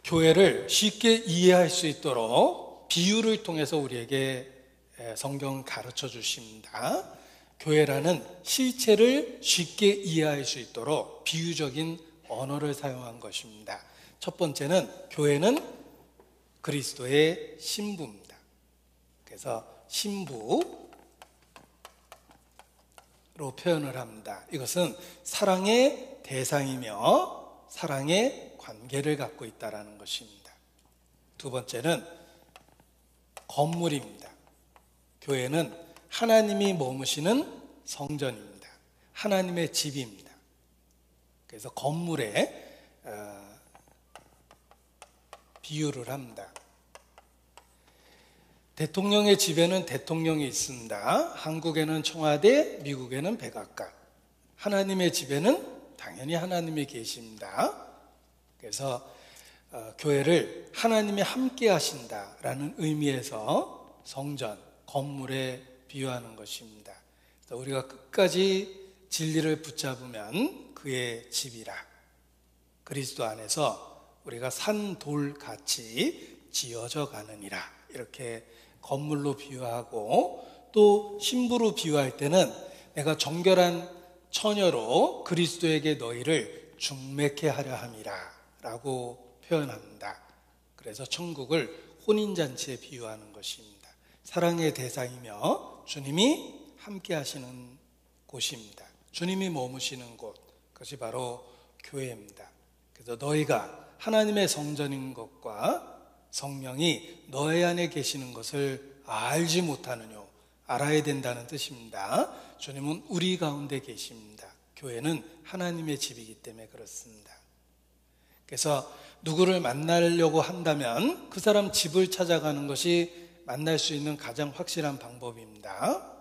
교회를 쉽게 이해할 수 있도록 비유를 통해서 우리에게 성경은 가르쳐 주십니다. 교회라는 실체를 쉽게 이해할 수 있도록 비유적인 언어를 사용한 것입니다. 첫 번째는 교회는 그리스도의 신부입니다. 그래서 신부로 표현을 합니다. 이것은 사랑의 대상이며 사랑의 관계를 갖고 있다는 것입니다. 두 번째는 건물입니다. 교회는 하나님이 머무시는 성전입니다. 하나님의 집입니다. 그래서 건물에 비유를 합니다. 대통령의 집에는 대통령이 있습니다. 한국에는 청와대, 미국에는 백악관. 하나님의 집에는 당연히 하나님이 계십니다. 그래서 교회를 하나님이 함께 하신다라는 의미에서 성전, 건물에 비유하는 것입니다. 그래서 우리가 끝까지 진리를 붙잡으면 그의 집이라. 그리스도 안에서 우리가 산돌같이 지어져 가느니라. 이렇게 건물로 비유하고, 또 신부로 비유할 때는 내가 정결한 처녀로 그리스도에게 너희를 중매케 하려 함이라 라고 표현합니다. 그래서 천국을 혼인잔치에 비유하는 것입니다. 사랑의 대상이며 주님이 함께 하시는 곳입니다. 주님이 머무시는 곳, 그것이 바로 교회입니다. 그래서 너희가 하나님의 성전인 것과 성령이 너희 안에 계시는 것을 알지 못하느뇨. 알아야 된다는 뜻입니다. 주님은 우리 가운데 계십니다. 교회는 하나님의 집이기 때문에 그렇습니다. 그래서 누구를 만나려고 한다면 그 사람 집을 찾아가는 것이 만날 수 있는 가장 확실한 방법입니다.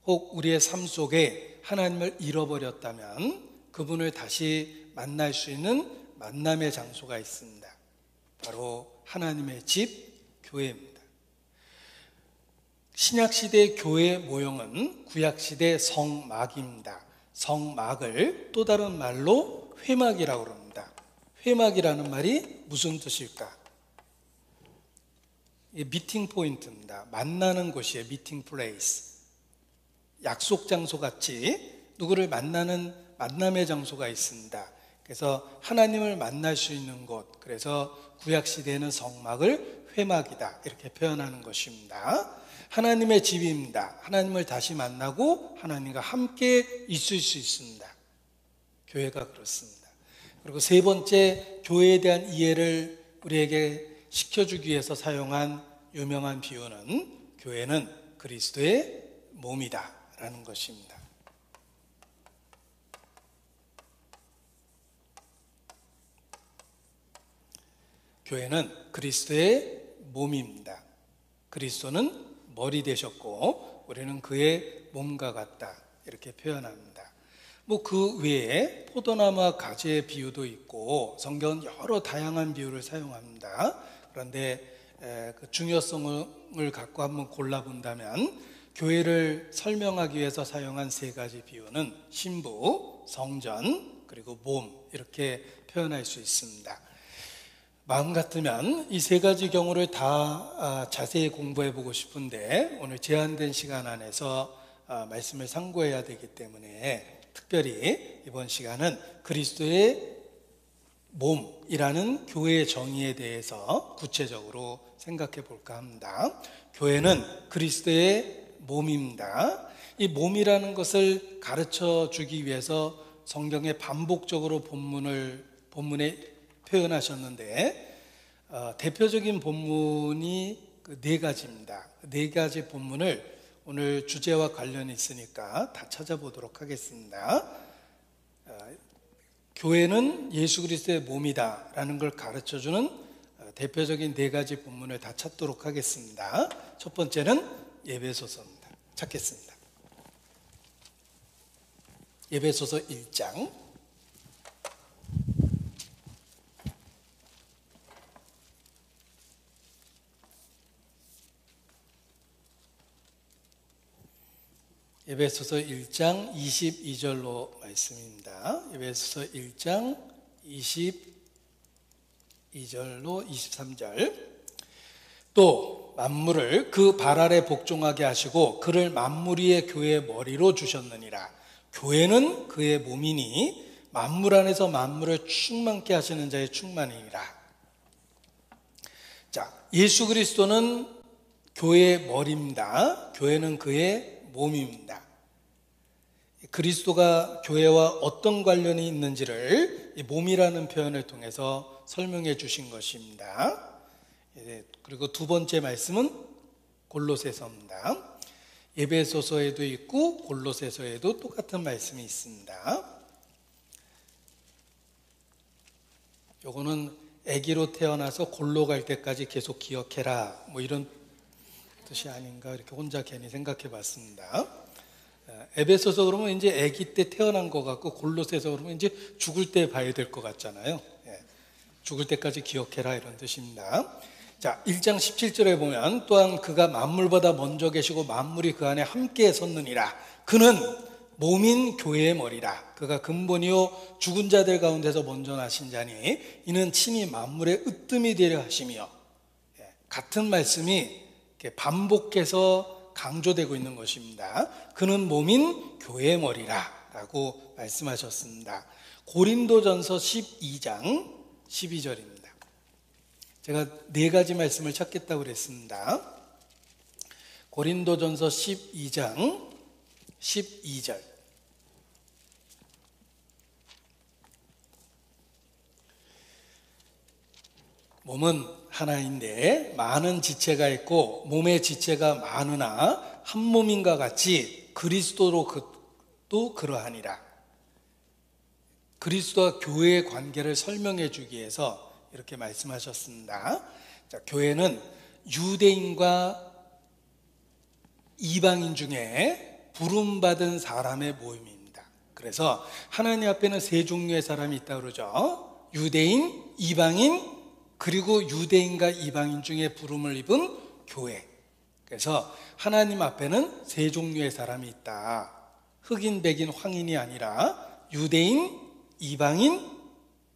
혹 우리의 삶 속에 하나님을 잃어버렸다면 그분을 다시 만날 수 있는 만남의 장소가 있습니다. 바로 하나님의 집, 교회입니다. 신약시대 교회 모형은 구약시대 성막입니다. 성막을 또 다른 말로 회막이라고 합니다. 회막이라는 말이 무슨 뜻일까? 미팅 포인트입니다. 만나는 곳이에요. 미팅 플레이스. 약속 장소 같이 누구를 만나는 만남의 장소가 있습니다. 그래서 하나님을 만날 수 있는 곳, 그래서 구약시대에는 성막을 회막이다 이렇게 표현하는 것입니다. 하나님의 집입니다. 하나님을 다시 만나고 하나님과 함께 있을 수 있습니다. 교회가 그렇습니다. 그리고 세 번째, 교회에 대한 이해를 우리에게 시켜주기 위해서 사용한 유명한 비유는 교회는 그리스도의 몸이다 라는 것입니다. 교회는 그리스도의 몸입니다. 그리스도는 머리 되셨고 우리는 그의 몸과 같다 이렇게 표현합니다. 그 외에 포도나무와 가지의 비유도 있고 성경은 여러 다양한 비유를 사용합니다. 그런데 그 중요성을 갖고 한번 골라본다면 교회를 설명하기 위해서 사용한 세 가지 비유는 신부, 성전, 그리고 몸 이렇게 표현할 수 있습니다. 마음 같으면 이 세 가지 경우를 다 자세히 공부해 보고 싶은데 오늘 제한된 시간 안에서 말씀을 상고해야 되기 때문에 특별히 이번 시간은 그리스도의 몸이라는 교회의 정의에 대해서 구체적으로 생각해 볼까 합니다. 교회는 그리스도의 몸입니다. 이 몸이라는 것을 가르쳐 주기 위해서 성경에 반복적으로 본문에 표현하셨는데 대표적인 본문이 네 가지입니다. 네 가지 본문을 오늘 주제와 관련이 있으니까 다 찾아보도록 하겠습니다. 교회는 예수 그리스도의 몸이다 라는 걸 가르쳐주는 대표적인 네 가지 본문을 다 찾도록 하겠습니다. 첫 번째는 에베소서입니다. 찾겠습니다. 에베소서 1장 에베소서 1장 22절로 말씀입니다. 에베소서 1장 22절로 23절. 또 만물을 그 발 아래 복종하게 하시고 그를 만물 위의 교회의 머리로 주셨느니라. 교회는 그의 몸이니 만물 안에서 만물을 충만케 하시는 자의 충만이니라. 자, 예수 그리스도는 교회의 머리입니다. 교회는 그의 몸입니다. 그리스도가 교회와 어떤 관련이 있는지를 이 몸이라는 표현을 통해서 설명해 주신 것입니다. 그리고 두 번째 말씀은 골로새서입니다. 에베소서에도 있고 골로새서에도 똑같은 말씀이 있습니다. 요거는 아기로 태어나서 골로 갈 때까지 계속 기억해라, 뭐 이런 뜻이 아닌가 이렇게 혼자 괜히 생각해 봤습니다. 에베소서 그러면 이제 아기 때 태어난 것 같고, 골로새서 그러면 이제 죽을 때 봐야 될 것 같잖아요. 죽을 때까지 기억해라 이런 뜻입니다. 자, 1장 17절에 보면 또한 그가 만물보다 먼저 계시고 만물이 그 안에 함께 섰느니라. 그는 몸인 교회의 머리라. 그가 근본이요 죽은 자들 가운데서 먼저 나신 자니 이는 친히 만물의 으뜸이 되려 하시며. 같은 말씀이 반복해서 강조되고 있는 것입니다. 그는 몸인 교회의 머리라 라고 말씀하셨습니다. 고린도전서 12장 12절입니다. 제가 네 가지 말씀을 찾겠다고 그랬습니다. 고린도전서 12장 12절. 몸은 하나인데 많은 지체가 있고 몸의 지체가 많으나 한 몸인가 같이 그리스도도 그러하니라. 그리스도와 교회의 관계를 설명해 주기 위해서 이렇게 말씀하셨습니다. 자, 교회는 유대인과 이방인 중에 부름받은 사람의 모임입니다. 그래서 하나님 앞에는 세 종류의 사람이 있다고 그러죠. 유대인, 이방인, 그리고 유대인과 이방인 중에 부름을 입은 교회. 그래서 하나님 앞에는 세 종류의 사람이 있다. 흑인, 백인, 황인이 아니라 유대인, 이방인,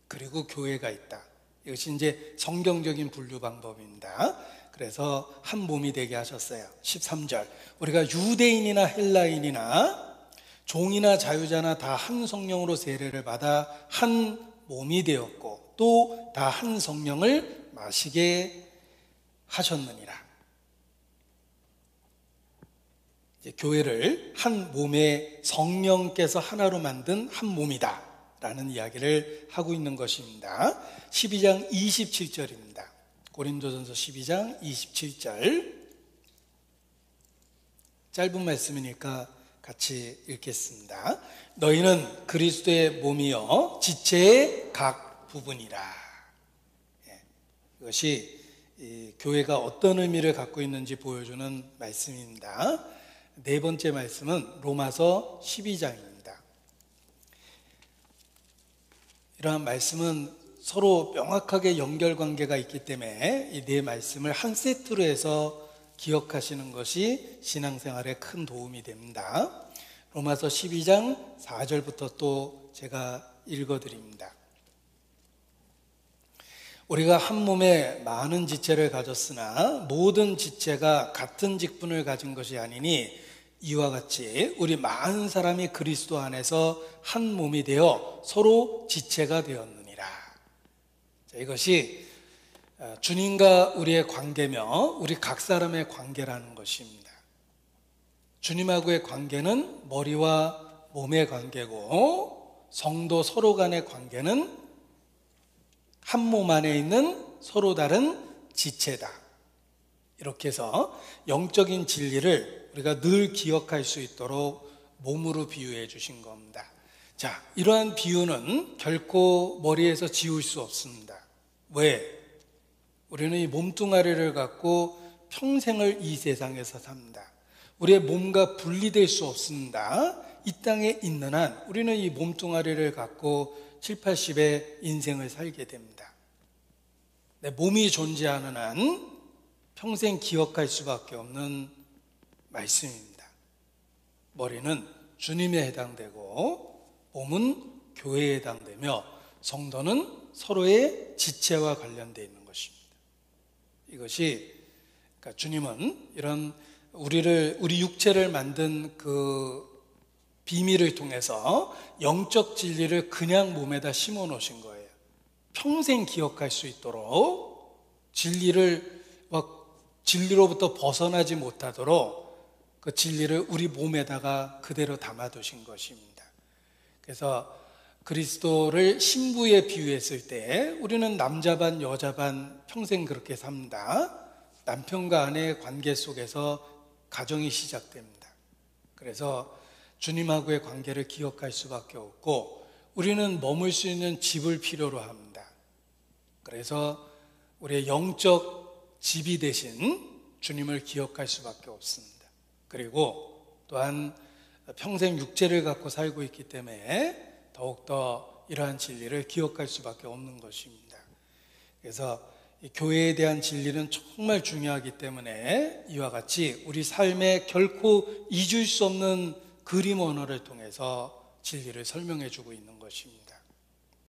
그리고 교회가 있다. 이것이 이제 성경적인 분류 방법입니다. 그래서 한 몸이 되게 하셨어요. 13절. 우리가 유대인이나 헬라인이나 종이나 자유자나 다 한 성령으로 세례를 받아 한 몸이 되었고 또 다 한 성령을 마시게 하셨느니라. 이제 교회를 한 몸에 성령께서 하나로 만든 한 몸이다 라는 이야기를 하고 있는 것입니다. 12장 27절입니다. 고린도전서 12장 27절. 짧은 말씀이니까 같이 읽겠습니다. 너희는 그리스도의 몸이요 지체의 각 부분이라. 이것이 교회가 어떤 의미를 갖고 있는지 보여주는 말씀입니다. 네 번째 말씀은 로마서 12장입니다. 이러한 말씀은 서로 명확하게 연결관계가 있기 때문에 이 네 말씀을 한 세트로 해서 기억하시는 것이 신앙생활에 큰 도움이 됩니다. 로마서 12장 4절부터 또 제가 읽어드립니다. 우리가 한 몸에 많은 지체를 가졌으나 모든 지체가 같은 직분을 가진 것이 아니니 이와 같이 우리 많은 사람이 그리스도 안에서 한 몸이 되어 서로 지체가 되었느니라. 자, 이것이 주님과 우리의 관계며 우리 각 사람의 관계라는 것입니다. 주님하고의 관계는 머리와 몸의 관계고 성도 서로 간의 관계는 한 몸 안에 있는 서로 다른 지체다. 이렇게 해서 영적인 진리를 우리가 늘 기억할 수 있도록 몸으로 비유해 주신 겁니다. 자, 이러한 비유는 결코 머리에서 지울 수 없습니다. 왜? 우리는 이 몸뚱아리를 갖고 평생을 이 세상에서 삽니다. 우리의 몸과 분리될 수 없습니다. 이 땅에 있는 한 우리는 이 몸뚱아리를 갖고 7, 80의 인생을 살게 됩니다. 내 몸이 존재하는 한 평생 기억할 수밖에 없는 말씀입니다. 머리는 주님에 해당되고 몸은 교회에 해당되며 성도는 서로의 지체와 관련되어 있는 것입니다. 이것이 그러니까 주님은 이런 우리 육체를 만든 그 비밀을 통해서 영적 진리를 그냥 몸에다 심어 놓으신 거예요. 평생 기억할 수 있도록 진리로부터 벗어나지 못하도록 그 진리를 우리 몸에다가 그대로 담아두신 것입니다. 그래서 그리스도를 신부에 비유했을 때 우리는 남자 반 여자 반 평생 그렇게 삽니다. 남편과 아내의 관계 속에서 가정이 시작됩니다. 그래서 주님하고의 관계를 기억할 수밖에 없고 우리는 머물 수 있는 집을 필요로 합니다. 그래서 우리의 영적 집이 되신 주님을 기억할 수밖에 없습니다. 그리고 또한 평생 육체를 갖고 살고 있기 때문에 더욱더 이러한 진리를 기억할 수밖에 없는 것입니다. 그래서 이 교회에 대한 진리는 정말 중요하기 때문에 이와 같이 우리 삶에 결코 잊을 수 없는 그림 언어를 통해서 진리를 설명해 주고 있는 것입니다.